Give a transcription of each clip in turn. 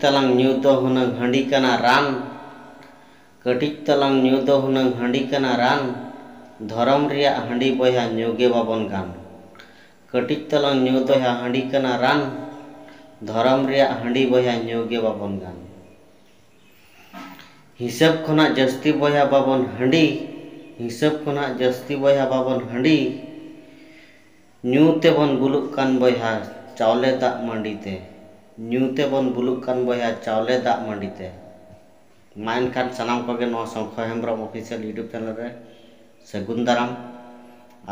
तलांग ᱧᱩ ᱫᱚ ᱦᱩᱱᱟᱹᱝ ᱦᱟᱺᱰᱤ ᱠᱟᱱᱟ ᱨᱟᱱ ᱠᱟᱹᱴᱤᱡ ᱛᱟᱞᱟᱝ ᱧᱩ ᱫᱚ ᱦᱩᱱᱟᱹᱝ ᱦᱟᱺᱰᱤ ᱠᱟᱱᱟ ᱨᱟᱱ ᱫᱷᱚᱨᱚᱢ ᱨᱮᱭᱟᱜ ᱦᱟᱺᱰᱤ ᱵᱚᱭᱦᱟ ᱧᱩ ᱜᱮ ᱵᱟᱵᱚᱱ ᱜᱟᱱ ᱠᱟᱹᱴᱤᱡ ᱛᱟᱞᱟᱝ ᱧᱩ ᱫᱚ ᱦᱟᱺᱰᱤ ᱠᱟᱱᱟ ᱨᱟᱱ धर्म रिया हंडी बया न्यूगे बाबन गान हिसाब खना जस्ती बया बाबन हंडी हिसाब खना जस्ती बया बाबन हंडी न्यूते बन बुलुक कान बया चावले दाग मंडीते न्यूते बन बुलुक कान बया चावले दाग मंडीते माइन खान सनाम को नो शंख हेम्ब्रम ऑफिशियल यूट्यूब चैनल रे सगुन दाराम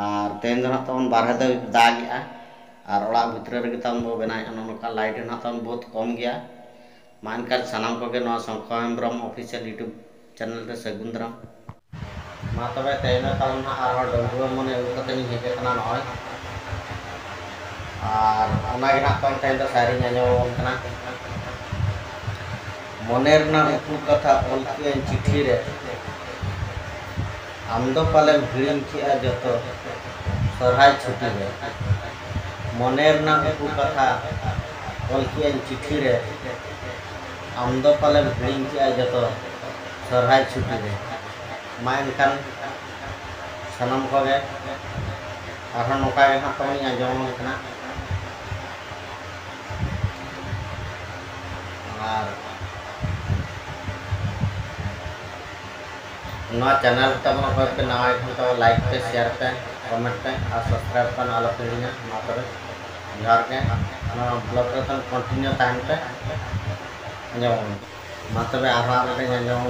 और तेन दो तन बारहे दो दागिया और ओड़ा भितर रे तन बो बनाय नोका लाइट ना तन बहुत कम गया मान कर सनाम को नो शंख हेम्ब्रम ऑफिशियल यूट्यूब चैनल रे सगुन दाराम मा तबे तेन तन ना आर डंगुआ मने उकते नि हेके कना नय और ओना गे ना तन तेन दो सारी न्यायोम कना मनेर ना एकु कथा ओलके चिट्ठी रे आम दो पाले भिड़िन किया जतो सरहाय छुट्टी रे मनेर ना एकु कथा ओलके चिट्ठी रे आम दो पाले भिड़िन किया जतो सरहाय छुट्टी रे माइन कान सनम को गे आरो नोका गे ना तोनी आंजम कना और नवा चैनल तब पे नवा तो लाइक पे शेयर पे कमेंट पे और सब्सक्राइब कर आलो पीड़िया मात्र जोहार के ब्लॉग रे तन कंटिन्यू टाइम पे अंजम मात्र आरो अंजम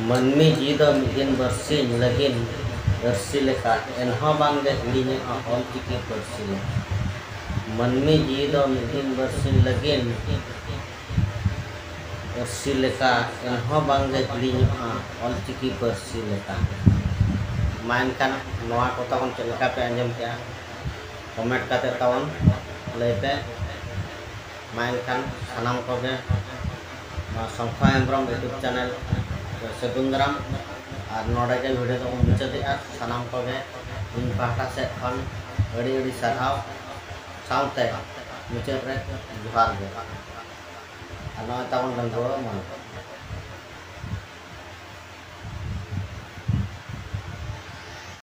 मनमी जी दो मिदिन बरसी लगिन बरसी लेका एनहो बांगे हिड़िने ऑल चिकी बरसी ले मनमी जी दो मिदिन बरसी लगिन बरसी लेका एनहो बांगे हिड़िने ऑल चिकी बरसी लेका माइन कान नोआ को तवन चलका पे अंजम किया कमेंट काते तवन लेते माइन कान सनाम को गे शंख हेम्ब्रम यूट्यूब चैनल सगुन दाराम और नोडे के वीडियो तो मुचादे सनाम को गे इन पाहटा से खन अड़ी अड़ी सरहाव साउते मुचाद रे जोहार गे और नोय तवन गंगो मन